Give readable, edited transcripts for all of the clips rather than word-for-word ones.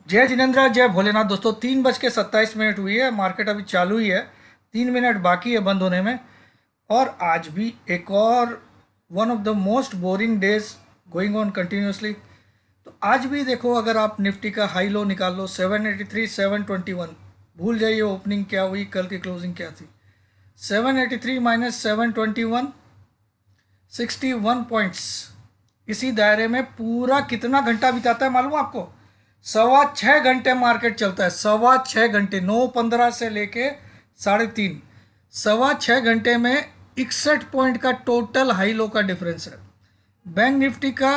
जय जिनेन्द्र, जय भोलेनाथ। दोस्तों 3:27 हुई है। मार्केट अभी चालू ही है। 3 मिनट बाकी है बंद होने में। और आज भी एक और one of the most boring days going on continuously. तो आज भी देखो, अगर आप निफ्टी का हाई लो निकाल लो 783 721। भूल जाइए ओपनिंग क्या हुई, कल की क्लोजिंग क्या थी। 783 माइनस 721, 61 पॉइंट्स। इसी दायरे में पूरा कितना घंटा बिताता है मालूम है आपको? 6.25 घंटे मार्केट चलता है। 6.25 घंटे, 9:15 से लेके 3:30। 6.25 घंटे में 61 पॉइंट का टोटल हाई लो का डिफरेंस है। बैंक निफ्टी का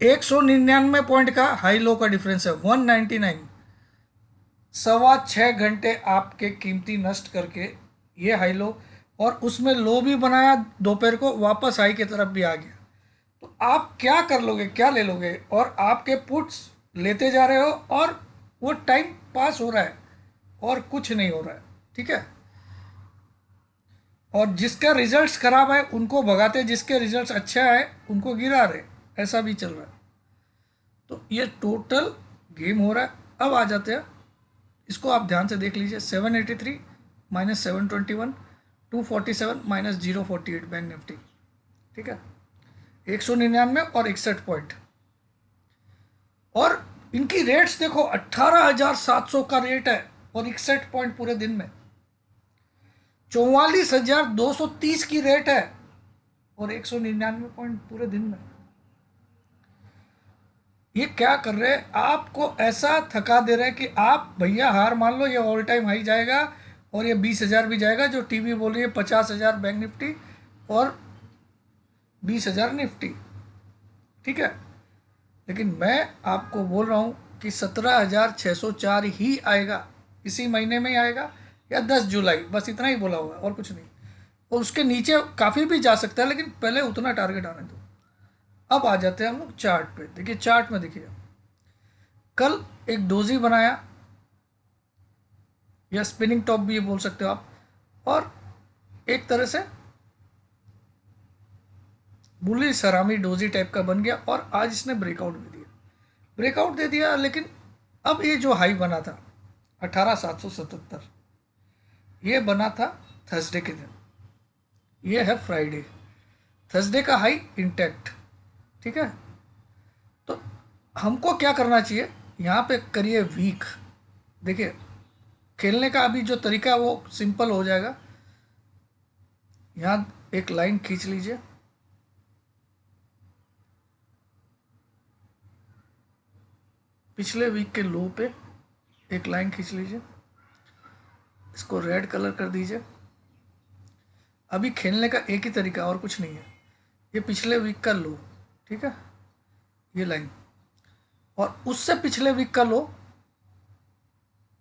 199 पॉइंट का हाई लो का डिफरेंस है, 199। 6.25 घंटे आपके कीमती नष्ट करके ये हाई लो, और उसमें लो भी बनाया, दोपहर को वापस हाई की तरफ भी आ गया। तो आप क्या कर लोगे, क्या ले लोगे? और आपके पुट्स लेते जा रहे हो और वो टाइम पास हो रहा है और कुछ नहीं हो रहा है। ठीक है। और जिसका रिजल्ट्स खराब है उनको भगाते, जिसके रिजल्ट्स अच्छे आए उनको गिरा रहे। ऐसा भी चल रहा है। तो ये टोटल गेम हो रहा है। अब आ जाते हैं, इसको आप ध्यान से देख लीजिए। 783 माइनस 721, 247 माइनस 048 बैंक निफ्टी। ठीक है। 199 और 61 पॉइंट। और इनकी रेट्स देखो, 18,700 का रेट है और 61 पॉइंट पूरे दिन में। 44,230 की रेट है और 199 पॉइंट पूरे दिन में। ये क्या कर रहे हैं? आपको ऐसा थका दे रहे हैं कि आप भैया हार मान लो, ये ऑल टाइम हाई जाएगा और ये 20,000 भी जाएगा। जो टीवी बोल रही है 50,000 बैंक निफ्टी और 20,000 निफ्टी। ठीक है। लेकिन मैं आपको बोल रहा हूँ कि 17,604 ही आएगा। इसी महीने में ही आएगा, या 10 जुलाई, बस इतना ही बोला हुआ है और कुछ नहीं। और उसके नीचे काफ़ी भी जा सकता है, लेकिन पहले उतना टारगेट आने दो। अब आ जाते हैं हम लोग चार्ट पे। देखिए चार्ट में, देखिए कल एक डोजी बनाया, या स्पिनिंग टॉप भी ये बोल सकते हो आप, और एक तरह से बुली सरामी डोजी टाइप का बन गया। और आज इसने ब्रेकआउट भी दिया, ब्रेकआउट दे दिया। लेकिन अब ये जो हाई बना था 18,777, ये बना था थर्सडे के दिन। ये है फ्राइडे। थर्सडे का हाई इंटैक्ट। ठीक है। तो हमको क्या करना चाहिए? यहाँ पे करिए वीक। देखिए खेलने का अभी जो तरीका है वो सिंपल हो जाएगा। यहाँ एक लाइन खींच लीजिए, पिछले वीक के लो पे एक लाइन खींच लीजिए, इसको रेड कलर कर दीजिए। अभी खेलने का एक ही तरीका, और कुछ नहीं है। ये पिछले वीक का लो, ठीक है, ये लाइन, और उससे पिछले वीक का लो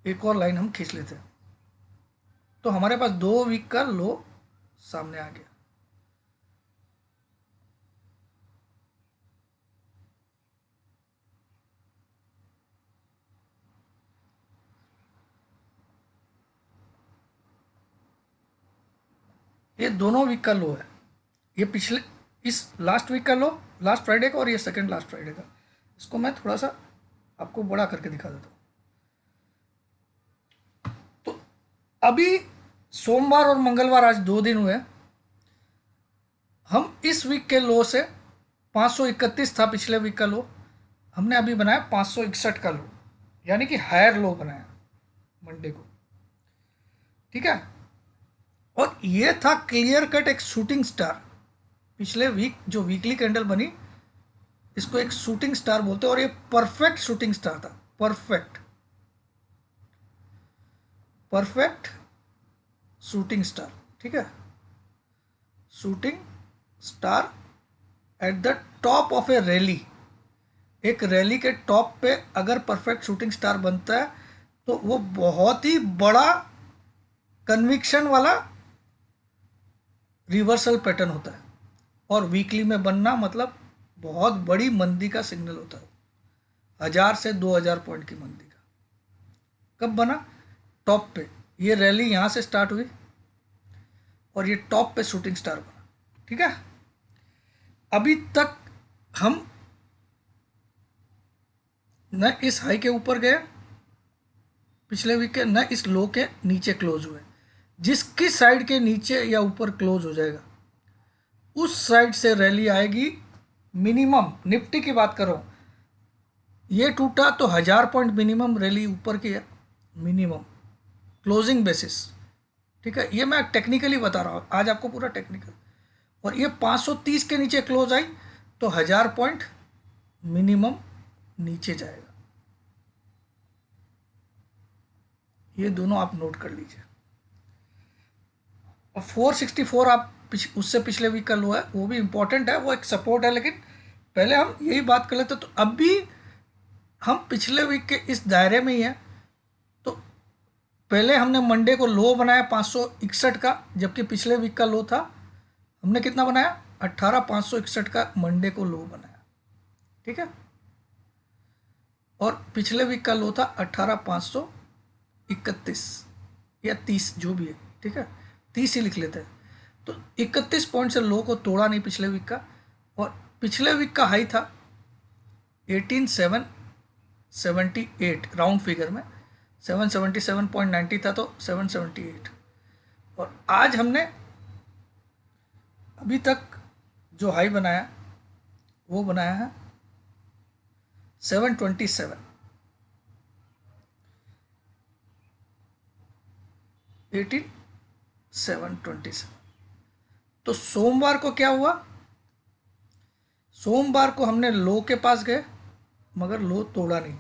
एक और लाइन हम खींच लेते हैं। तो हमारे पास 2 वीक का लो सामने आ गया। ये दोनों वीक का लो है। ये पिछले, इस लास्ट वीक का लो, लास्ट फ्राइडे का, और ये सेकंड लास्ट फ्राइडे का। इसको मैं थोड़ा सा आपको बड़ा करके दिखा देता हूँ। तो अभी सोमवार और मंगलवार, आज 2 दिन हुए। हम इस वीक के लो से 531 था पिछले वीक का लो, हमने अभी बनाया 561 का लो, यानी कि हायर लो बनाया मंडे को। ठीक है। और ये था क्लियर कट एक शूटिंग स्टार। पिछले वीक जो वीकली कैंडल बनी, इसको एक शूटिंग स्टार बोलते हैं, और ये परफेक्ट शूटिंग स्टार था। Perfect, perfect shooting star. ठीक है। Shooting star at the top of A rally. एक रैली के टॉप पे अगर परफेक्ट शूटिंग स्टार बनता है तो वो बहुत ही बड़ा कन्विक्शन वाला रिवर्सल पैटर्न होता है। और वीकली में बनना मतलब बहुत बड़ी मंदी का सिग्नल होता है। 1,000 से 2,000 पॉइंट की मंदी का। कब बना? टॉप पे। ये रैली यहाँ से स्टार्ट हुई और ये टॉप पे शूटिंग स्टार बना। ठीक है। अभी तक हम न इस हाई के ऊपर गए पिछले वीक के, न इस लो के नीचे क्लोज हुए। जिसकी साइड के नीचे या ऊपर क्लोज हो जाएगा उस साइड से रैली आएगी। मिनिमम निफ्टी की बात करो, ये टूटा तो 1000 पॉइंट मिनिमम रैली ऊपर की है, मिनिमम क्लोजिंग बेसिस। ठीक है, ये मैं टेक्निकली बता रहा हूँ आज आपको पूरा टेक्निकल। और ये 530 के नीचे क्लोज आई तो 1000 पॉइंट मिनिमम नीचे जाएगा। ये दोनों आप नोट कर लीजिए। और 464 आप उससे पिछले वीक का लो है, वो भी इंपॉर्टेंट है, वो एक सपोर्ट है। लेकिन पहले हम यही बात कर लेते तो अभी हम पिछले वीक के इस दायरे में ही हैं। तो पहले हमने मंडे को लो बनाया 561 का, जबकि पिछले वीक का लो था हमने कितना बनाया 18561 का मंडे को लो बनाया। ठीक है, और पिछले वीक का लो था 18531 या 30 जो भी है। ठीक है, 30 ही लिख लेते हैं। तो 31 पॉइंट से लो को तोड़ा नहीं पिछले वीक का। और पिछले वीक का हाई था 18778 राउंड फिगर में, 777.90 था तो 778। और आज हमने अभी तक जो हाई बनाया वो बनाया है 727, 18727। तो सोमवार को क्या हुआ, सोमवार को हमने लो के पास गए मगर लो तोड़ा नहीं।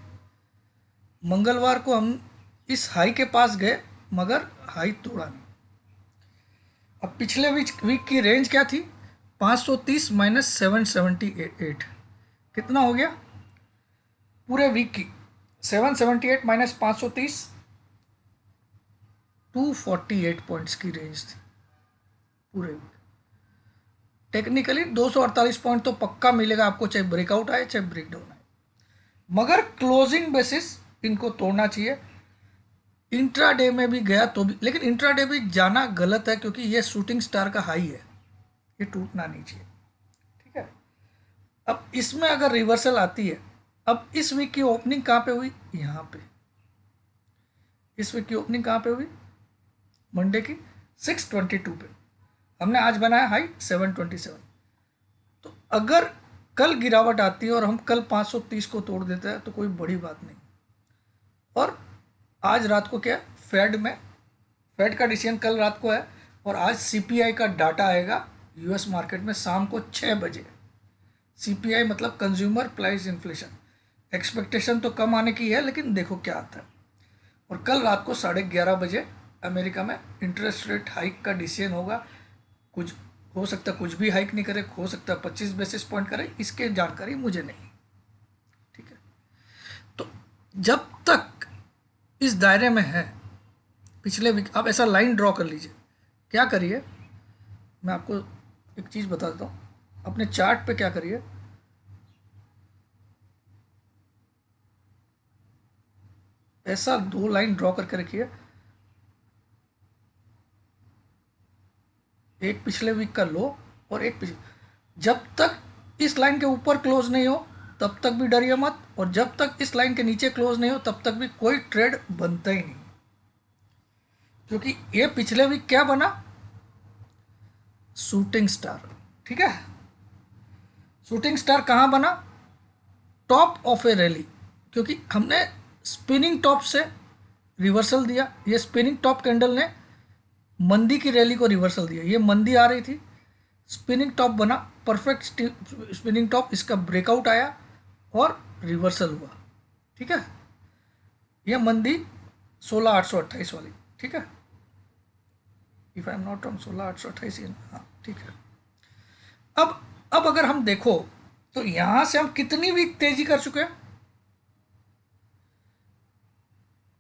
मंगलवार को हम इस हाई के पास गए मगर हाई तोड़ा नहीं। अब पिछले वीक की रेंज क्या थी, 530 माइनस 778 कितना हो गया पूरे वीक की, 778 माइनस 530 248 पॉइंट्स की रेंज थी पूरे वीक। टेक्निकली 248 पॉइंट तो पक्का मिलेगा आपको, चाहे ब्रेकआउट आए चाहे ब्रेकडाउन आए, मगर क्लोजिंग बेसिस इनको तोड़ना चाहिए। इंट्राडे में भी गया तो भी, लेकिन इंट्राडे भी जाना गलत है क्योंकि ये शूटिंग स्टार का हाई है, ये टूटना नहीं चाहिए। ठीक है, अब इसमें अगर रिवर्सल आती है, अब इस वीक की ओपनिंग कहाँ पे हुई, यहाँ पे। इस वीक की ओपनिंग कहाँ पे हुई, मंडे की 622 पे। हमने आज बनाया हाई 727। तो अगर कल गिरावट आती है और हम कल 530 को तोड़ देते हैं तो कोई बड़ी बात नहीं। और आज रात को क्या, फेड का डिसीजन कल रात को है, और आज सीपीआई का डाटा आएगा यूएस मार्केट में शाम को 6 बजे। सीपीआई मतलब कंज्यूमर प्राइस इन्फ्लेशन, एक्सपेक्टेशन तो कम आने की है लेकिन देखो क्या आता है। और कल रात को 11:30 बजे अमेरिका में इंटरेस्ट रेट हाइक का डिसीजन होगा। कुछ हो सकता है कुछ भी हाइक नहीं करे, हो सकता है 25 बेसिस पॉइंट करे, इसके जानकारी मुझे नहीं। ठीक है, तो जब तक इस दायरे में है पिछले वीक, आप ऐसा लाइन ड्रॉ कर लीजिए। क्या करिए, मैं आपको एक चीज़ बता देता हूँ, अपने चार्ट पे क्या करिए, ऐसा 2 लाइन ड्रॉ करके रखिए, एक पिछले वीक का लो और एक पिछले। जब तक इस लाइन के ऊपर क्लोज नहीं हो तब तक भी डरिए मत, और जब तक इस लाइन के नीचे क्लोज नहीं हो तब तक भी कोई ट्रेड बनता ही नहीं। क्योंकि ये पिछले वीक क्या बना, शूटिंग स्टार। ठीक है, शूटिंग स्टार कहाँ बना, टॉप ऑफ ए रैली, क्योंकि हमने स्पिनिंग टॉप से रिवर्सल दिया। ये स्पिनिंग टॉप कैंडल ने मंदी की रैली को रिवर्सल दिया। ये मंदी आ रही थी, स्पिनिंग टॉप बना, परफेक्ट स्पिनिंग टॉप, इसका ब्रेकआउट आया और रिवर्सल हुआ। ठीक है, यह मंदी 16,828 वाली। ठीक है, if I am not wrong 16,828, हाँ ठीक है। अब अगर हम देखो तो यहां से हम कितनी वीक तेजी कर चुके हैं,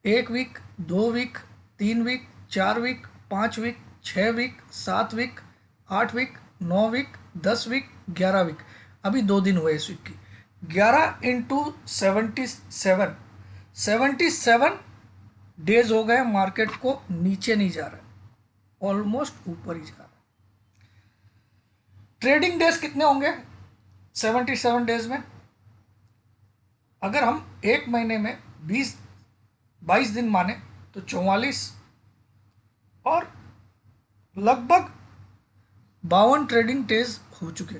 1 week, 2 week, 3 week, 4 week, 5 week, 6 week, 7 week, 8 week, 9 week, 10 week, 11 week. अभी 2 दिन हुए इस वीक की। 11 इंटू 77, 77 डेज हो गए मार्केट को नीचे नहीं जा रहा है, ऑलमोस्ट ऊपर ही जा रहा है। ट्रेडिंग डेज कितने होंगे 77 डेज में, अगर हम एक महीने में 20-22 दिन माने तो 44 और लगभग 52 ट्रेडिंग डेज हो चुके,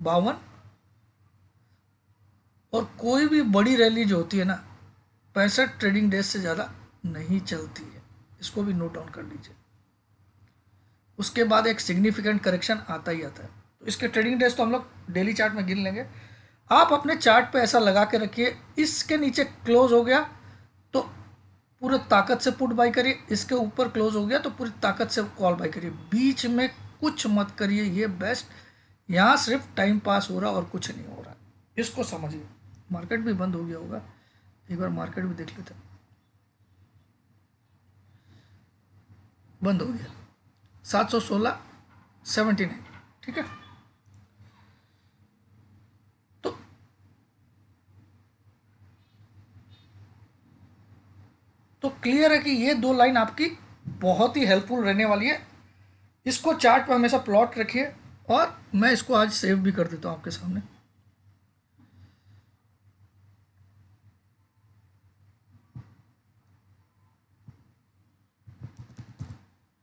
52। और कोई भी बड़ी रैली जो होती है ना 65 ट्रेडिंग डेज से ज़्यादा नहीं चलती है, इसको भी नोट डाउन कर लीजिए। उसके बाद एक सिग्निफिकेंट करेक्शन आता ही आता है। तो इसके ट्रेडिंग डेज तो हम लोग डेली चार्ट में गिन लेंगे। आप अपने चार्ट पे ऐसा लगा के रखिए, इसके नीचे क्लोज हो गया तो पूरे ताकत से पुट बाई करिए, इसके ऊपर क्लोज हो गया तो पूरी ताकत से कॉल बाई करिए, बीच में कुछ मत करिए, ये बेस्ट। यहाँ सिर्फ टाइम पास हो रहा और कुछ नहीं हो रहा, इसको समझिए। मार्केट भी बंद हो गया होगा, एक बार मार्केट भी देख लेते हैं। बंद हो गया 716.79, ठीक है। तो तो क्लियर है कि ये दो लाइन आपकी बहुत ही हेल्पफुल रहने वाली है। इसको चार्ट पे हमेशा प्लॉट रखिए, और मैं इसको आज सेव भी कर देता हूँ आपके सामने।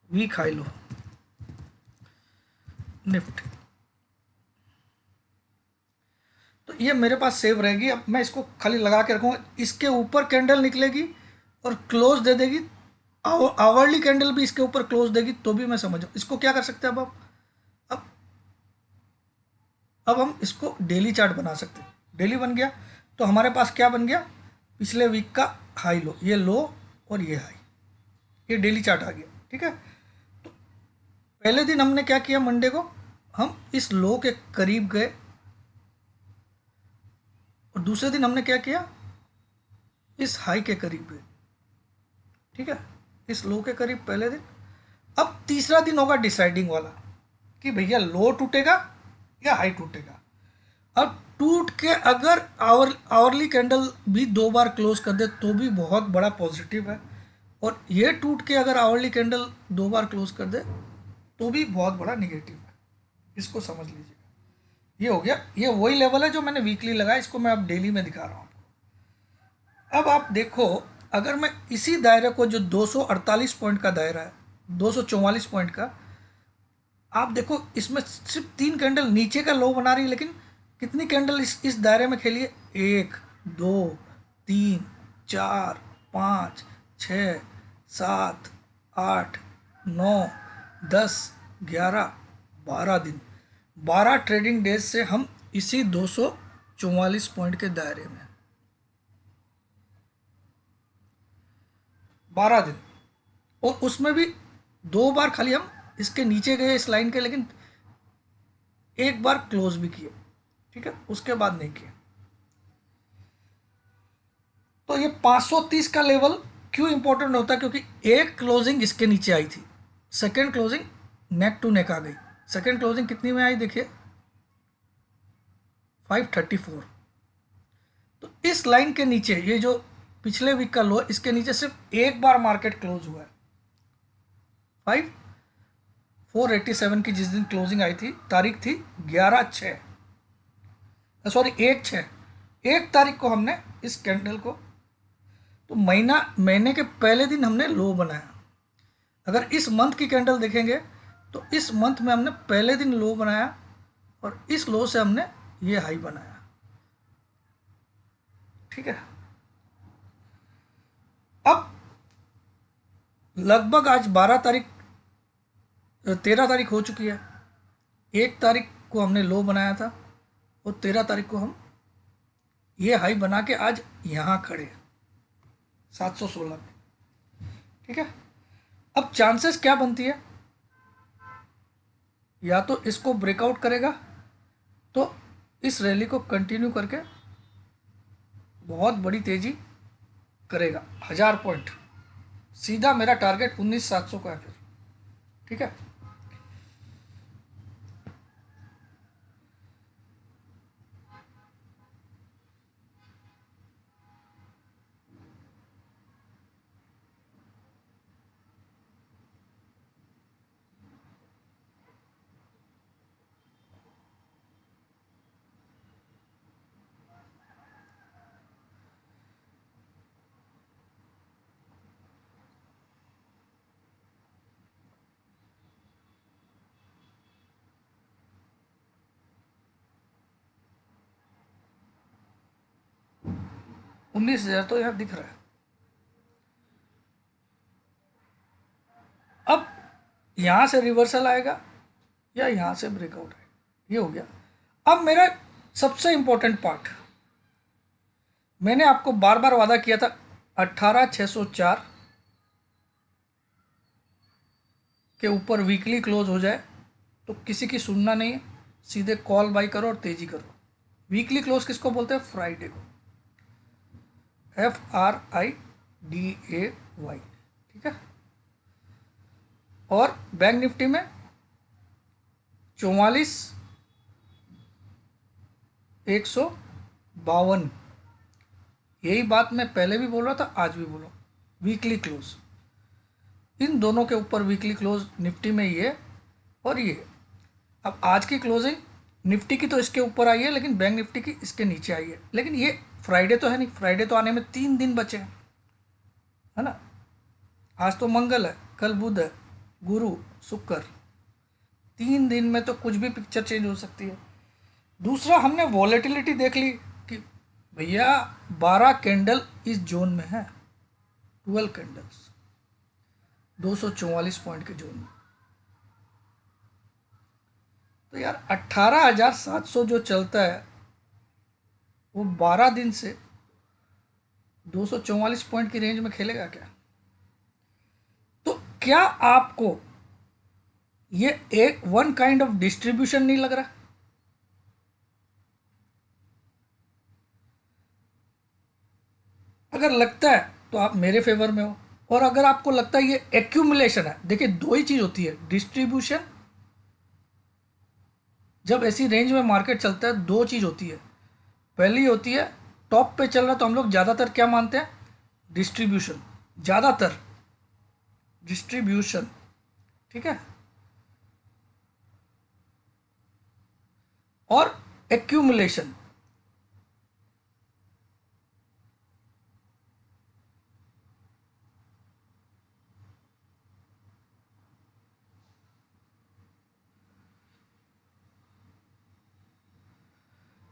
वीक हाई लो निफ्टी, तो ये मेरे पास सेव रहेगी। अब मैं इसको खाली लगा के रखूँगा, इसके ऊपर कैंडल निकलेगी और क्लोज दे देगी, आवरली कैंडल भी इसके ऊपर क्लोज देगी तो भी मैं समझ इसको क्या कर सकते हैं। अब अब हम इसको डेली चार्ट बना सकते हैं। डेली बन गया तो हमारे पास क्या बन गया, पिछले वीक का हाई लो, ये लो और ये हाई, ये डेली चार्ट आ गया, ठीक है। तो पहले दिन हमने क्या किया, मंडे को हम इस लो के करीब गए, और दूसरे दिन हमने क्या किया, इस हाई के करीब गए, ठीक है, इस लो के करीब पहले दिन। अब तीसरा दिन होगा डिसाइडिंग वाला कि भैया लो टूटेगा या हाई टूटेगा। अब टूट के अगर आवरली कैंडल भी 2 बार क्लोज कर दे तो भी बहुत बड़ा पॉजिटिव है, और ये टूट के अगर आवरली कैंडल 2 बार क्लोज कर दे तो भी बहुत बड़ा निगेटिव है, इसको समझ लीजिएगा। ये हो गया, ये वही लेवल है जो मैंने वीकली लगाया, इसको मैं अब डेली में दिखा रहा हूँ। अब आप देखो, अगर मैं इसी दायरे को, जो 248 पॉइंट का दायरा है, 244 पॉइंट का, आप देखो इसमें सिर्फ 3 कैंडल नीचे का लो बना रही है, लेकिन कितनी कैंडल इस दायरे में खेली है, 1, 2, 3, 4, 5, 6, 7, 8, 9, 10, 11, 12 दिन, 12 ट्रेडिंग डेज से हम इसी 244 पॉइंट के दायरे में, 12 दिन। और उसमें भी 2 बार खाली हम इसके नीचे गए इस लाइन के, लेकिन एक बार क्लोज भी किए, ठीक है, उसके बाद नहीं किए। तो ये 530 का लेवल क्यों इंपॉर्टेंट होता है, क्योंकि एक क्लोजिंग इसके नीचे आई थी, second closing neck to neck आ गई। सेकेंड क्लोजिंग कितनी में आई देखिए, 534। तो इस लाइन के नीचे, ये जो पिछले वीक का लो, इसके नीचे सिर्फ एक बार मार्केट क्लोज हुआ है, 5487 की, जिस दिन क्लोजिंग आई थी, तारीख थी 11/6, सॉरी 1/6, 1 तारीख को हमने इस कैंडल को, तो महीने के पहले दिन हमने लो बनाया। अगर इस मंथ की कैंडल देखेंगे तो इस मंथ में हमने पहले दिन लो बनाया, और इस लो से हमने ये हाई बनाया, ठीक है। अब लगभग आज 12 तारीख, 13 तारीख हो चुकी है। 1 तारीख को हमने लो बनाया था, और 13 तारीख को हम ये हाई बना के आज यहाँ खड़े 716 में, ठीक है। अब चांसेस क्या बनती है, या तो इसको ब्रेकआउट करेगा तो इस रैली को कंटिन्यू करके बहुत बड़ी तेजी करेगा, 1000 पॉइंट, सीधा मेरा टारगेट 19,700 का है फिर, ठीक है। 19,000 तो यहाँ दिख रहा है। अब यहाँ से रिवर्सल आएगा या यहाँ से ब्रेकआउट आएगा, ये हो गया। अब मेरा सबसे इंपॉर्टेंट पार्ट, मैंने आपको बार बार वादा किया था 18,604 के ऊपर वीकली क्लोज हो जाए तो किसी की सुनना नहीं है, सीधे कॉल बाई करो और तेजी करो। वीकली क्लोज किसको बोलते हैं? फ्राइडे को, FRIDAY, ठीक है। और बैंक निफ्टी में 44,152, यही बात मैं पहले भी बोल रहा था, आज भी बोलो, वीकली क्लोज इन दोनों के ऊपर वीकली क्लोज निफ्टी में ये और ये। अब आज की क्लोजिंग निफ्टी की तो इसके ऊपर आई है, लेकिन बैंक निफ्टी की इसके नीचे आई है। लेकिन ये फ्राइडे तो है नहीं, फ्राइडे तो आने में 3 दिन बचे हैं, है ना। आज तो मंगल है, कल बुध है, गुरु, शुक्र, 3 दिन में तो कुछ भी पिक्चर चेंज हो सकती है। दूसरा, हमने वॉलेटिलिटी देख ली कि भैया 12 कैंडल इस जोन में है, 12 कैंडल्स 244 पॉइंट के जोन में। तो यार 18,700 जो चलता है वो 12 दिन से 244 पॉइंट की रेंज में खेलेगा क्या? तो क्या आपको ये एक वन काइंड ऑफ डिस्ट्रीब्यूशन नहीं लग रहा? अगर लगता है तो आप मेरे फेवर में हो, और अगर आपको लगता है ये एक्यूमुलेशन है, देखिए दो ही चीज होती है, डिस्ट्रीब्यूशन। जब ऐसी रेंज में मार्केट चलता है दो चीज होती है, पहली होती है टॉप पे चल रहा तो हम लोग ज़्यादातर क्या मानते हैं? डिस्ट्रीब्यूशन, ज़्यादातर डिस्ट्रीब्यूशन, ठीक है। और एक्यूमुलेशन,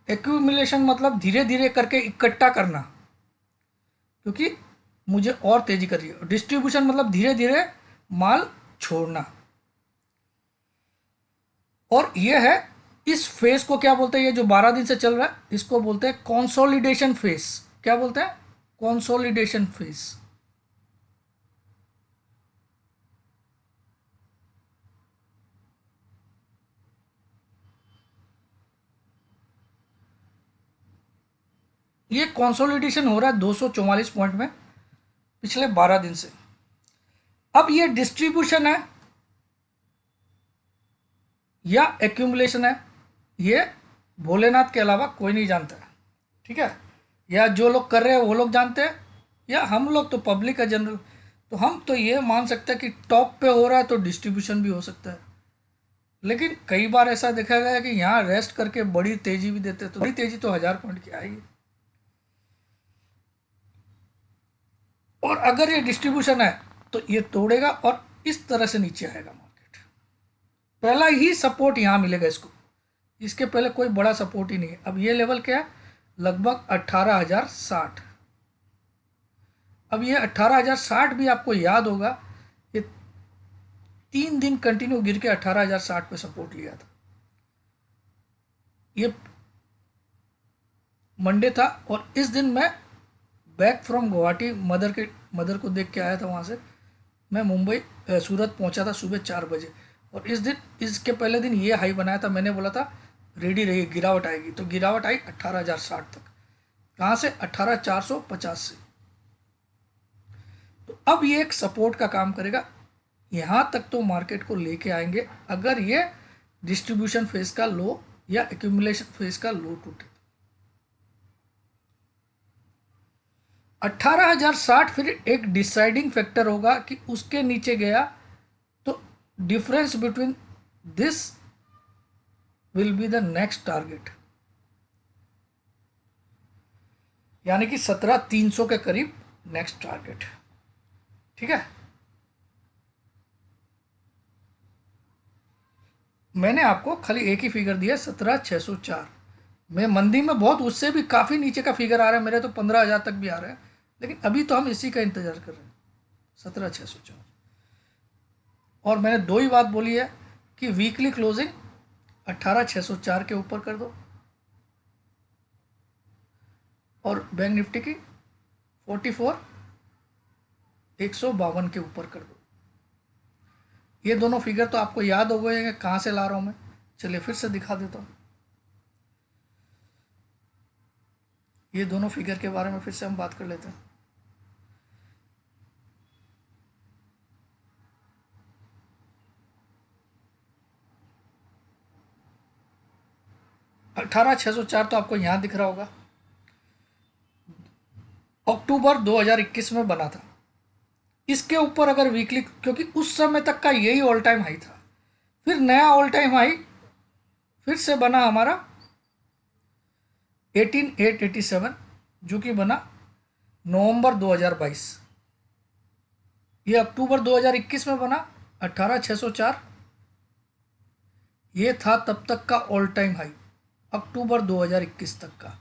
एक्यूमुलेशन मतलब धीरे धीरे करके इकट्ठा करना, क्योंकि मुझे और तेजी कर रही है। डिस्ट्रीब्यूशन मतलब धीरे धीरे माल छोड़ना। और यह है, इस फेज को क्या बोलते हैं? ये जो 12 दिन से चल रहा है इसको बोलते हैं कंसोलिडेशन फेज। क्या बोलते हैं? Consolidation phase. ये कंसोलिडेशन हो रहा है 244 पॉइंट में पिछले 12 दिन से। अब ये डिस्ट्रीब्यूशन है या एक्यूमुलेशन है, ये भोलेनाथ के अलावा कोई नहीं जानता है, ठीक है। या जो लोग कर रहे हैं वो लोग जानते हैं, या हम लोग तो पब्लिक है जनरल। तो हम तो ये मान सकते हैं कि टॉप पे हो रहा है तो डिस्ट्रीब्यूशन भी हो सकता है। लेकिन कई बार ऐसा देखा गया है कि यहाँ रेस्ट करके बड़ी तेजी भी देते हैं, तो बड़ी तेजी तो 1000 पॉइंट की आएगी। और अगर ये डिस्ट्रीब्यूशन है तो ये तोड़ेगा और इस तरह से नीचे आएगा मार्केट। पहला ही सपोर्ट यहाँ मिलेगा इसको, इसके पहले कोई बड़ा सपोर्ट ही नहीं है। अब ये लेवल क्या है? लगभग 18,060। अब ये 18,060 भी आपको याद होगा, ये 3 दिन कंटिन्यू गिर के 18,060 पे सपोर्ट लिया था। ये मंडे था और इस दिन मैं बैक फ्रॉम गुवाहाटी मदर को देख के आया था। वहाँ से मैं मुंबई सूरत पहुँचा था सुबह 4 बजे। और इस दिन, इसके पहले दिन ये हाई बनाया था, मैंने बोला था रेडी रहिए गिरावट आएगी, तो गिरावट आई 18,060 तक। कहाँ से? 18,450 से। तो अब ये एक सपोर्ट का काम करेगा, यहाँ तक तो मार्केट को लेके आएंगे अगर ये डिस्ट्रीब्यूशन फेज का लो या एक्यूमुलेशन फेज का लो टूटे। 18,060 फिर एक डिसाइडिंग फैक्टर होगा कि उसके नीचे गया तो difference between this will be the next target, यानी कि 17,300 के करीब नेक्स्ट टारगेट, ठीक है। मैंने आपको खाली एक ही फिगर दिया, 17,604। मैं मंदी में बहुत, उससे भी काफ़ी नीचे का फिगर आ रहा है, मेरे तो 15,000 तक भी आ रहा है, लेकिन अभी तो हम इसी का इंतज़ार कर रहे हैं, 17,604। और मैंने दो ही बात बोली है कि वीकली क्लोजिंग 18,604 के ऊपर कर दो, और बैंक निफ्टी की 44,152 के ऊपर कर दो। ये दोनों फिगर तो आपको याद हो गए हैं कहाँ से ला रहा हूँ मैं। चलिए फिर से दिखा देता हूँ। ये दोनों फिगर के बारे में फिर से हम बात कर लेते हैं। 18,604 तो आपको यहाँ दिख रहा होगा, अक्टूबर 2021 में बना था। इसके ऊपर अगर वीकली, क्योंकि उस समय तक का यही ऑल टाइम हाई था, फिर नया ऑल टाइम हाई फिर से बना हमारा 18,887, जो कि बना नवंबर 2022। ये अक्टूबर 2021 में बना 18,604। ये था तब तक का ऑल टाइम हाई, अक्टूबर 2021 तक का।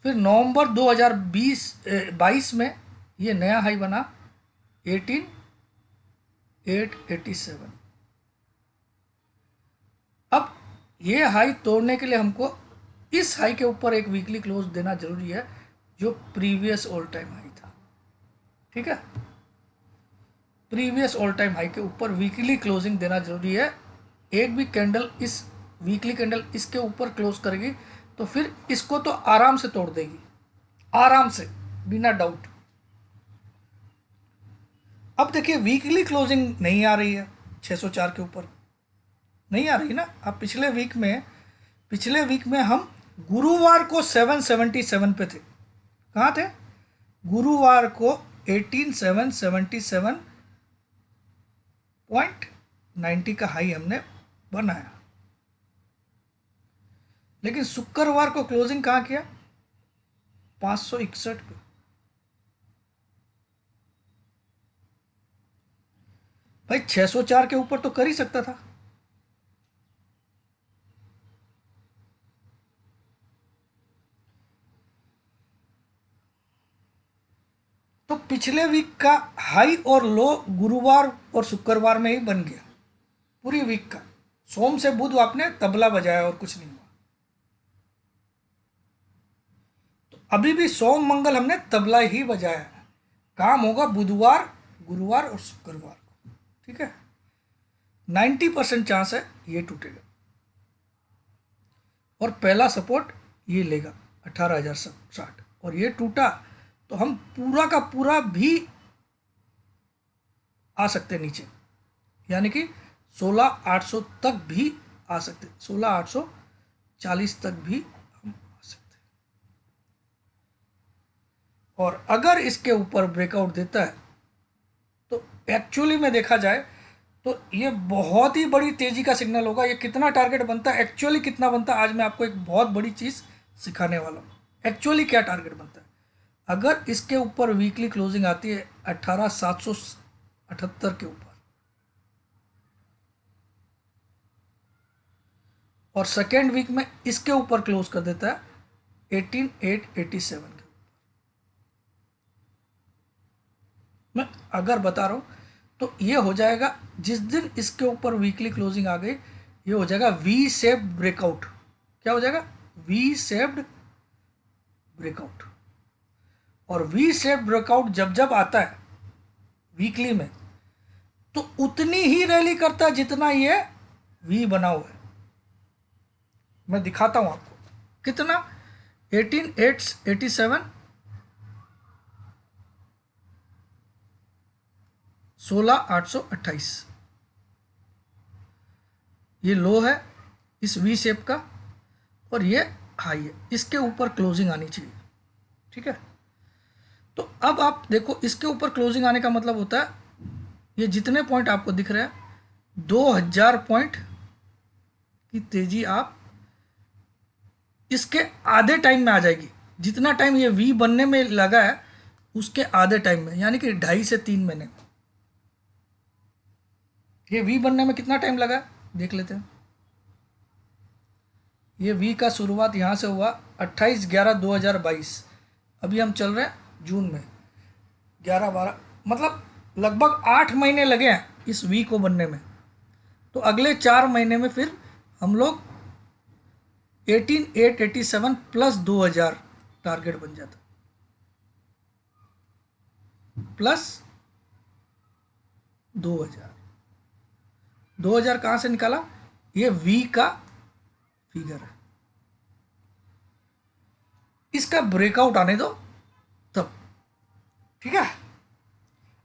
फिर नवंबर 2022 में ये नया हाई बना 18,887। अब ये हाई तोड़ने के लिए हमको इस हाई के ऊपर एक वीकली क्लोज देना जरूरी है, जो प्रीवियस ऑल टाइम हाई था। ठीक है, प्रीवियस ऑल टाइम हाई के ऊपर वीकली क्लोजिंग देना जरूरी है। एक भी कैंडल, इस वीकली कैंडल इसके ऊपर क्लोज करेगी तो फिर इसको तो आराम से तोड़ देगी, आराम से, बिना डाउट। अब देखिए वीकली क्लोजिंग नहीं आ रही है 604 के ऊपर, नहीं आ रही ना। अब पिछले वीक में हम गुरुवार को 777 पे थे। कहाँ थे? गुरुवार को 18,777.90 का हाई हमने बनाया, लेकिन शुक्रवार को क्लोजिंग कहाँ किया? 561 पे। भाई 604 के ऊपर तो कर ही सकता था। तो पिछले वीक का हाई और लो गुरुवार और शुक्रवार में ही बन गया, पूरी वीक का। सोम से बुध आपने तबला बजाया और कुछ नहीं हुआ। तो अभी भी सोम मंगल हमने तबला ही बजाया, काम होगा बुधवार, गुरुवार और शुक्रवार को। ठीक है, 90% चांस है ये टूटेगा, और पहला सपोर्ट ये लेगा 18,060, और ये टूटा तो हम पूरा का पूरा भी आ सकते नीचे, यानी कि 16,800 तक भी आ सकते, 16,840 तक भी हम आ सकते। और अगर इसके ऊपर ब्रेकआउट देता है तो एक्चुअली में देखा जाए तो ये बहुत ही बड़ी तेजी का सिग्नल होगा। ये कितना टारगेट बनता है, एक्चुअली कितना बनता है, आज मैं आपको एक बहुत बड़ी चीज़ सिखाने वाला हूँ। एक्चुअली क्या टारगेट बनता है अगर इसके ऊपर वीकली क्लोजिंग आती है 18,778 के ऊपर, और सेकेंड वीक में इसके ऊपर क्लोज कर देता है 18,887 के। मैं अगर बता रहा हूँ तो ये हो जाएगा, जिस दिन इसके ऊपर वीकली क्लोजिंग आ गई, ये हो जाएगा वी शेप्ड ब्रेकआउट। क्या हो जाएगा? V shaped breakout. और वी शेप्ड ब्रेकआउट जब जब आता है वीकली में, तो उतनी ही रैली करता है जितना ये वी बना हुआ है। मैं दिखाता हूं आपको कितना, 18,887, 16,828, ये लो है इस वी शेप का, और ये हाई है। इसके ऊपर क्लोजिंग आनी चाहिए। ठीक है, तो अब आप देखो इसके ऊपर क्लोजिंग आने का मतलब होता है ये जितने पॉइंट आपको दिख रहे हैं 2,000 पॉइंट की तेजी आप इसके आधे टाइम में आ जाएगी। जितना टाइम ये वी बनने में लगा है उसके आधे टाइम में, यानी कि 2.5 से 3 महीने। ये वी बनने में कितना टाइम लगा देख लेते हैं। ये वी का शुरुआत यहाँ से हुआ 28/11/2022। अभी हम चल रहे हैं जून में, 11-12, मतलब लगभग 8 महीने लगे हैं इस वी को बनने में। तो अगले 4 महीने में फिर हम लोग 18,887 प्लस 2,000 टारगेट बन जाता, प्लस 2,000। 2,000 कहाँ से निकाला? ये वी का फिगर है, इसका ब्रेकआउट आने दो तब, ठीक है।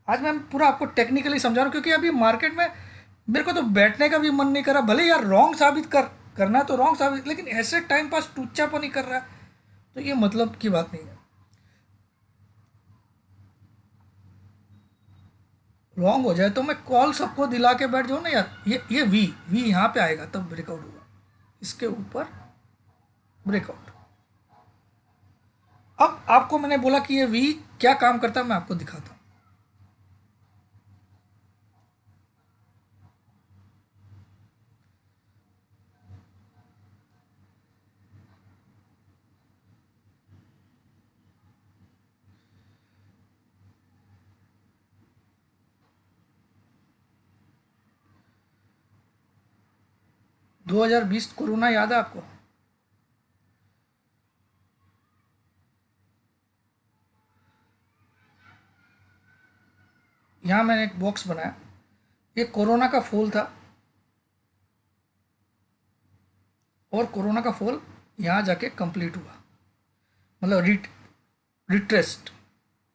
आज मैं पूरा आपको टेक्निकली समझा रहा हूँ, क्योंकि अभी मार्केट में मेरे को तो बैठने का भी मन नहीं कर रहा। भले यार रॉन्ग साबित करना है तो रॉन्ग साबित, लेकिन ऐसे टाइम पास टुच्चापन ही कर रहा है, तो ये मतलब की बात नहीं है। रॉन्ग हो जाए तो मैं कॉल सबको दिला के बैठ जाऊँ ना यार। ये वी यहाँ पे आएगा तब ब्रेकआउट होगा, इसके ऊपर ब्रेकआउट। अब आपको मैंने बोला कि ये वी क्या काम करता है, मैं आपको दिखाता हूँ। दो 2020 कोरोना याद है आपको? यहाँ मैंने एक बॉक्स बनाया, ये कोरोना का फॉल था, और कोरोना का फॉल यहाँ जाके कंप्लीट हुआ, मतलब रिट्रेस्ट,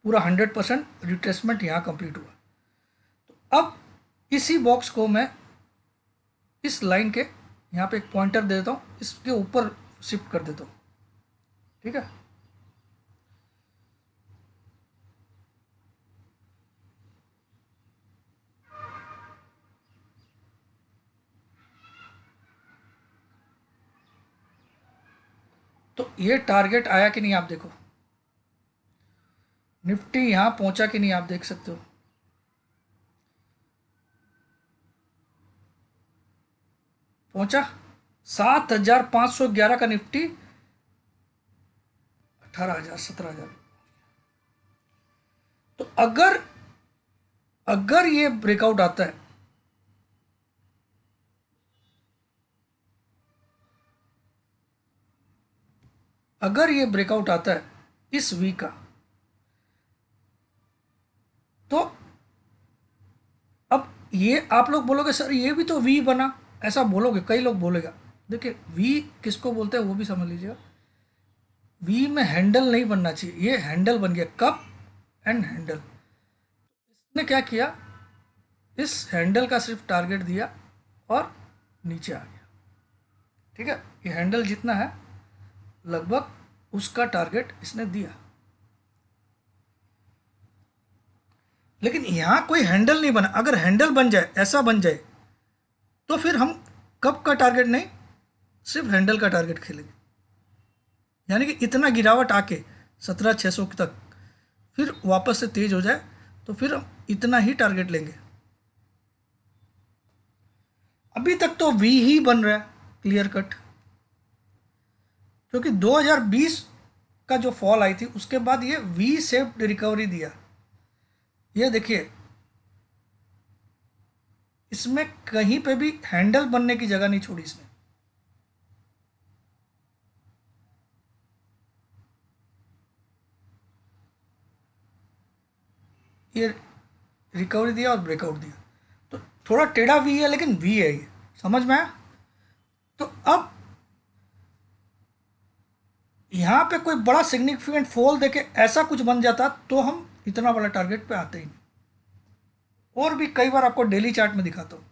पूरा 100% रिट्रेसमेंट यहाँ कंप्लीट हुआ। तो अब इसी बॉक्स को मैं इस लाइन के यहाँ पे एक पॉइंटर दे देता हूँ, इसके ऊपर शिफ्ट कर देता हूँ, ठीक है। तो ये टारगेट आया कि नहीं आप देखो, निफ्टी यहाँ पहुंचा कि नहीं आप देख सकते हो। पहुंचा 7,511 का निफ्टी, 18,000 17,000। तो अगर अगर ये ब्रेकआउट आता है, अगर ये ब्रेकआउट आता है इस वी का, तो अब ये आप लोग बोलोगे सर ये भी तो वी बना, ऐसा बोलोगे, कई लोग बोलेगा। देखिए वी किसको बोलते हैं वो भी समझ लीजिएगा। वी में हैंडल नहीं बनना चाहिए, ये हैंडल बन गया, कप एंड हैंडल। इसने क्या किया, इस हैंडल का सिर्फ टारगेट दिया और नीचे आ गया, ठीक है। ये हैंडल जितना है लगभग उसका टारगेट इसने दिया, लेकिन यहां कोई हैंडल नहीं बना। अगर हैंडल बन जाए, ऐसा बन जाए, तो फिर हम कप का टारगेट नहीं, सिर्फ हैंडल का टारगेट खेलेंगे। यानी कि इतना गिरावट आके 17,600 तक फिर वापस से तेज हो जाए, तो फिर हम इतना ही टारगेट लेंगे। अभी तक तो वी ही बन रहा है क्लियर कट, क्योंकि 2020 का जो फॉल आई थी उसके बाद ये वी शेप्ड रिकवरी दिया। ये देखिए, इसमें कहीं पे भी हैंडल बनने की जगह नहीं छोड़ी इसने। ये रिकवरी दिया और ब्रेकआउट दिया, तो थोड़ा टेढ़ा वी है लेकिन वी है, ये समझ में आया। तो अब यहाँ पे कोई बड़ा सिग्निफिकेंट फॉल देके ऐसा कुछ बन जाता तो हम इतना बड़ा टारगेट पे आते ही नहीं। और भी कई बार आपको डेली चार्ट में दिखाता हूँ,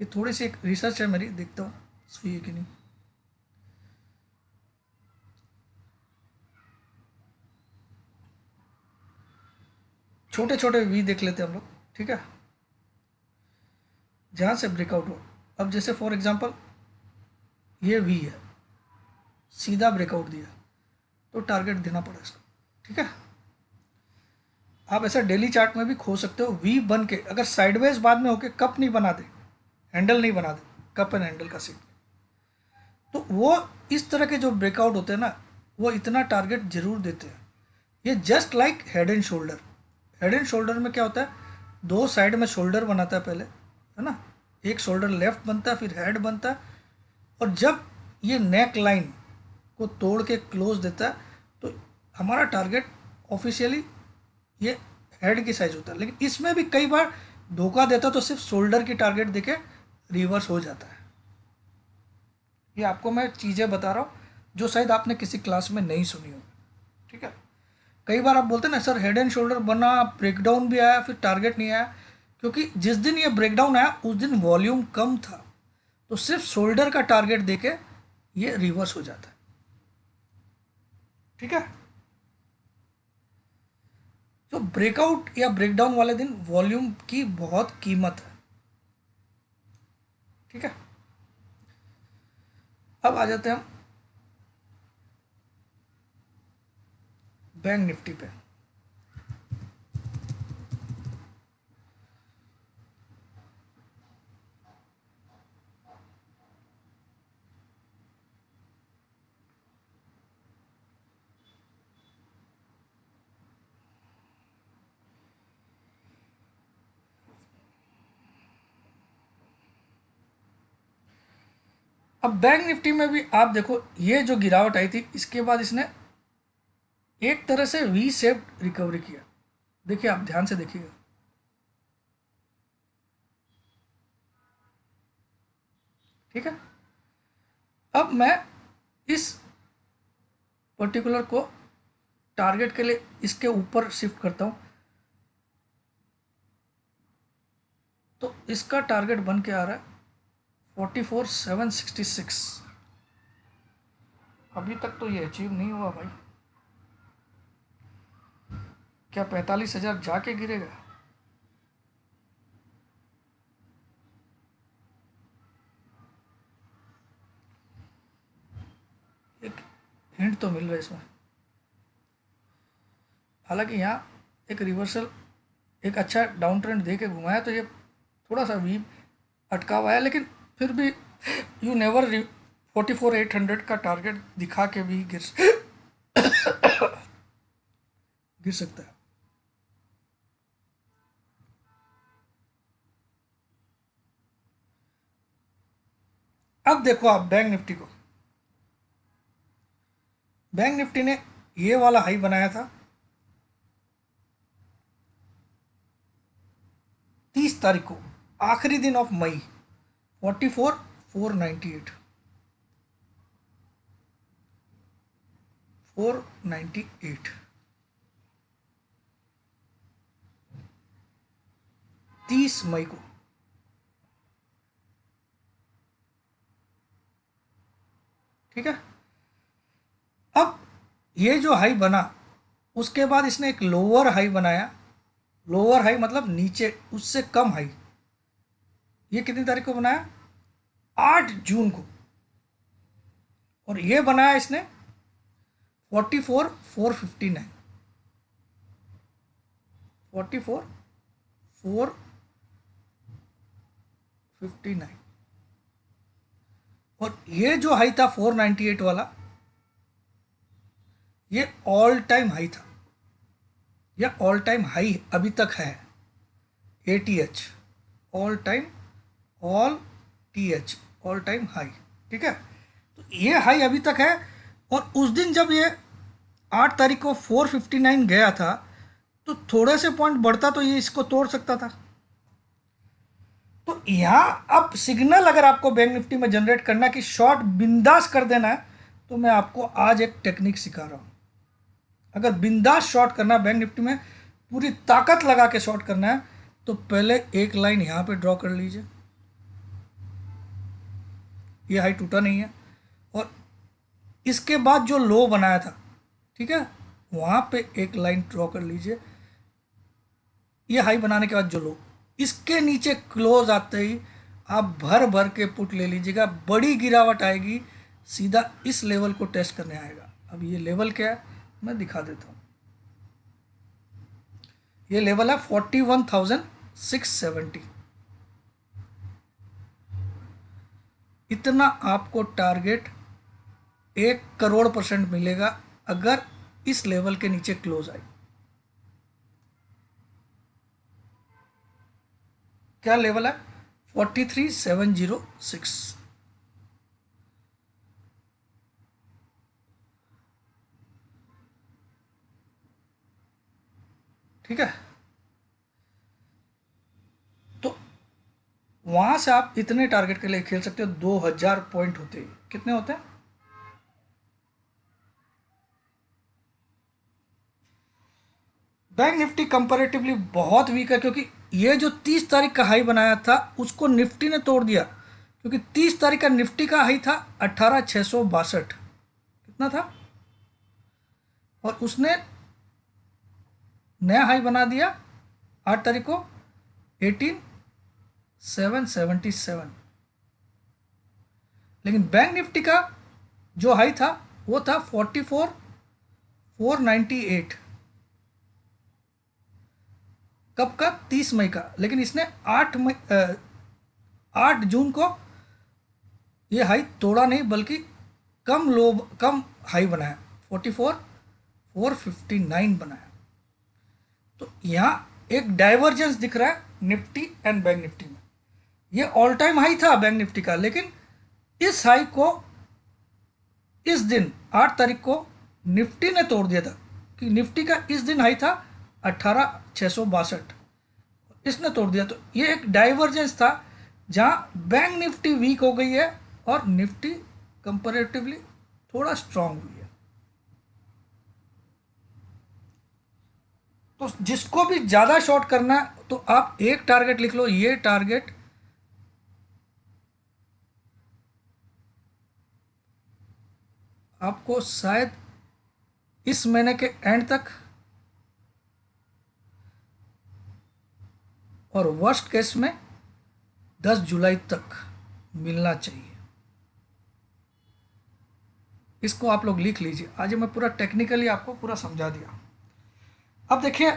ये थोड़ी सी एक रिसर्च है मेरी, देखता हूँ सही है कि नहीं। छोटे छोटे वी देख लेते हैं हम लोग, ठीक है, जहाँ से ब्रेकआउट हो। अब जैसे फॉर एग्जांपल ये वी है, सीधा ब्रेकआउट दिया तो टारगेट देना पड़ा इसको, ठीक है। आप ऐसा डेली चार्ट में भी खो सकते हो। वी बन के अगर साइडवेज बाद में होके कप नहीं बना दे, हैंडल नहीं बना दे, कप एंड हैंडल का सीट, तो वो इस तरह के जो ब्रेकआउट होते हैं ना, वो इतना टारगेट जरूर देते हैं। ये just like head and shoulder. Head and shoulder में क्या होता है, दो साइड में शोल्डर बनाता है पहले, है ना, एक शोल्डर लेफ्ट बनता है, फिर हेड बनता है, और जब ये नेक लाइन को तोड़ के क्लोज देता है तो हमारा टारगेट ऑफिशियली ये हेड की साइज होता है। लेकिन इसमें भी कई बार धोखा देता तो सिर्फ शोल्डर की टारगेट देके रिवर्स हो जाता है। ये आपको मैं चीज़ें बता रहा हूँ जो शायद आपने किसी क्लास में नहीं सुनी होगी, ठीक है। कई बार आप बोलते हैं ना सर हेड एंड शोल्डर बना, ब्रेकडाउन भी आया, फिर टारगेट नहीं आया, क्योंकि जिस दिन ये ब्रेकडाउन आया उस दिन वॉल्यूम कम था, तो सिर्फ शोल्डर का टारगेट देके ये रिवर्स हो जाता है, ठीक है। तो ब्रेकआउट या ब्रेकडाउन वाले दिन वॉल्यूम की बहुत कीमत है, ठीक है। अब आ जाते हैं हम बैंक निफ्टी पे। अब बैंक निफ्टी में भी आप देखो, ये जो गिरावट आई थी इसके बाद इसने एक तरह से वी शेप्ड रिकवरी किया। देखिए, आप ध्यान से देखिएगा, ठीक है। अब मैं इस पर्टिकुलर को टारगेट के लिए इसके ऊपर शिफ्ट करता हूं, तो इसका टारगेट बन के आ रहा है 44,766। अभी तक तो ये अचीव नहीं हुआ भाई, क्या 45,000 जाके गिरेगा? एक हिंट तो मिल रहा है इसमें। हालांकि यहाँ एक रिवर्सल, एक अच्छा डाउन ट्रेंड दे के घुमाया, तो ये थोड़ा सा भी अटका हुआ है, लेकिन फिर भी यू नेवर 44,800 का टारगेट दिखा के भी गिर सकता है। अब देखो आप बैंक निफ्टी को, बैंक निफ्टी ने ये वाला हाई बनाया था 30 तारीख को, आखिरी दिन ऑफ मई, 44,498 498 30 मई को, ठीक है। अब ये जो हाई बना, उसके बाद इसने एक लोअर हाई बनाया। लोअर हाई मतलब नीचे उससे कम हाई। ये कितनी तारीख को बनाया? 8 जून को। और ये बनाया इसने 44,459 44,459। और ये जो हाई था 498 वाला, ये ऑल टाइम हाई था। यह ऑल टाइम हाई अभी तक है, ATH all time, all TH all time high, ठीक है। तो ये हाई अभी तक है। और उस दिन जब ये 8 तारीख को 459 गया था, तो थोड़े से पॉइंट बढ़ता तो ये इसको तोड़ सकता था। तो यहाँ अब सिग्नल अगर आपको बैंक निफ्टी में जनरेट करना कि शॉर्ट बिंदास कर देना है, तो मैं आपको आज एक टेक्निक सिखा रहा हूँ। अगर बिंदास शॉर्ट करना है बैंक निफ्टी में, पूरी ताकत लगा के शॉर्ट करना है, तो पहले एक लाइन यहाँ पे ड्रॉ कर लीजिए। ये हाई टूटा नहीं है। और इसके बाद जो लो बनाया था, ठीक है, वहाँ पे एक लाइन ड्रॉ कर लीजिए। ये हाई बनाने के बाद जो लो, इसके नीचे क्लोज आते ही आप भर भर के पुट ले लीजिएगा। बड़ी गिरावट आएगी, सीधा इस लेवल को टेस्ट करने आएगा। अब ये लेवल क्या है मैं दिखा देता हूँ। ये लेवल है 41,670। इतना आपको टारगेट 1 करोड़ % मिलेगा अगर इस लेवल के नीचे क्लोज आई। क्या लेवल है? 43,706। ठीक है, तो वहां से आप इतने टारगेट के लिए खेल सकते हो। 2000 पॉइंट होते हैं, कितने होते हैं? बैंक निफ्टी कंपैरेटिवली बहुत वीक है, क्योंकि ये जो 30 तारीख का हाई बनाया था उसको निफ्टी ने तोड़ दिया। क्योंकि 30 तारीख का निफ्टी का हाई था 18,662, कितना था, और उसने नया हाई बना दिया 8 तारीख को 18,777। लेकिन बैंक निफ्टी का जो हाई था वो था 44,498। कब का? 30 मई का। लेकिन इसने 8 जून को ये हाई तोड़ा नहीं, बल्कि कम हाई बनाया, 44,459 बनाया। तो यहाँ एक डाइवर्जेंस दिख रहा है निफ्टी एंड बैंक निफ्टी में। ये ऑल टाइम हाई था बैंक निफ्टी का, लेकिन इस हाई को इस दिन 8 तारीख को निफ्टी ने तोड़ दिया था। कि निफ्टी का इस दिन हाई था 18,662, इसने तोड़ दिया। तो ये एक डाइवर्जेंस था जहां बैंक निफ्टी वीक हो गई है और निफ्टी कंपैरेटिवली थोड़ा स्ट्रांग हुई है। तो जिसको भी ज़्यादा शॉर्ट करना है तो आप एक टारगेट लिख लो। ये टारगेट आपको शायद इस महीने के एंड तक और वर्स्ट केस में 10 जुलाई तक मिलना चाहिए। इसको आप लोग लिख लीजिए। आज मैं पूरा टेक्निकली आपको पूरा समझा दिया। अब देखिए,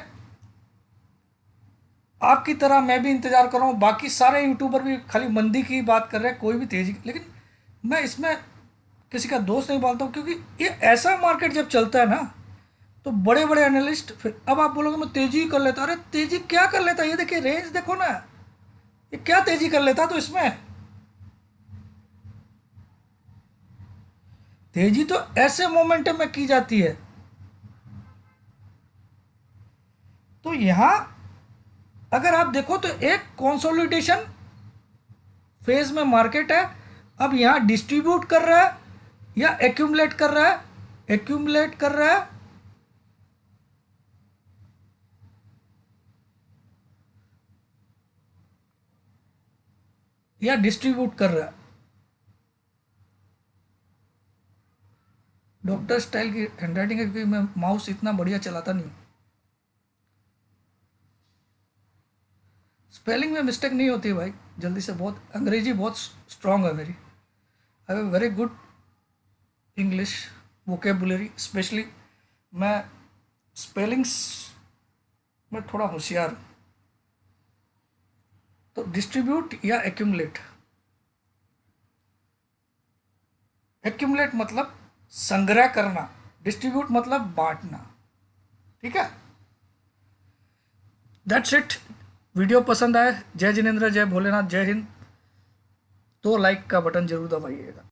आपकी तरह मैं भी इंतजार कर रहा हूँ, बाकी सारे यूट्यूबर भी खाली मंदी की बात कर रहे हैं, कोई भी तेजी। लेकिन मैं इसमें किसी का दोष नहीं मानता हूँ, क्योंकि ये ऐसा मार्केट जब चलता है ना, तो बड़े बड़े एनालिस्ट फिर अब आप बोलोगे मैं तेजी कर लेता। अरे तेजी क्या कर लेता? ये देखिए रेंज देखो ना, ये क्या तेजी कर लेता। तो इसमें तेजी तो ऐसे मोमेंटम में की जाती है। तो यहां अगर आप देखो तो एक कंसोलिडेशन फेज में मार्केट है। अब यहां डिस्ट्रीब्यूट कर रहा है या एक्यूमुलेट कर रहा है? एक्यूमुलेट कर रहा है या डिस्ट्रीब्यूट कर रहा है? डॉक्टर स्टाइल की हैंडराइटिंग है, क्योंकि मैं माउस इतना बढ़िया चलाता नहीं हूँ। स्पेलिंग में मिस्टेक नहीं होती है भाई जल्दी से। बहुत अंग्रेजी बहुत स्ट्रांग है मेरी। I have very good English vocabulary, specially मैं स्पेलिंग्स में थोड़ा होशियार हूँ। तो डिस्ट्रीब्यूट या एक्यूमुलेट? एक्यूमुलेट मतलब संग्रह करना, डिस्ट्रीब्यूट मतलब बांटना। ठीक है, दैट्स इट। वीडियो पसंद आए, जय जिनेंद्र, जय भोलेनाथ, जय हिंद। तो लाइक का बटन जरूर दबाइएगा।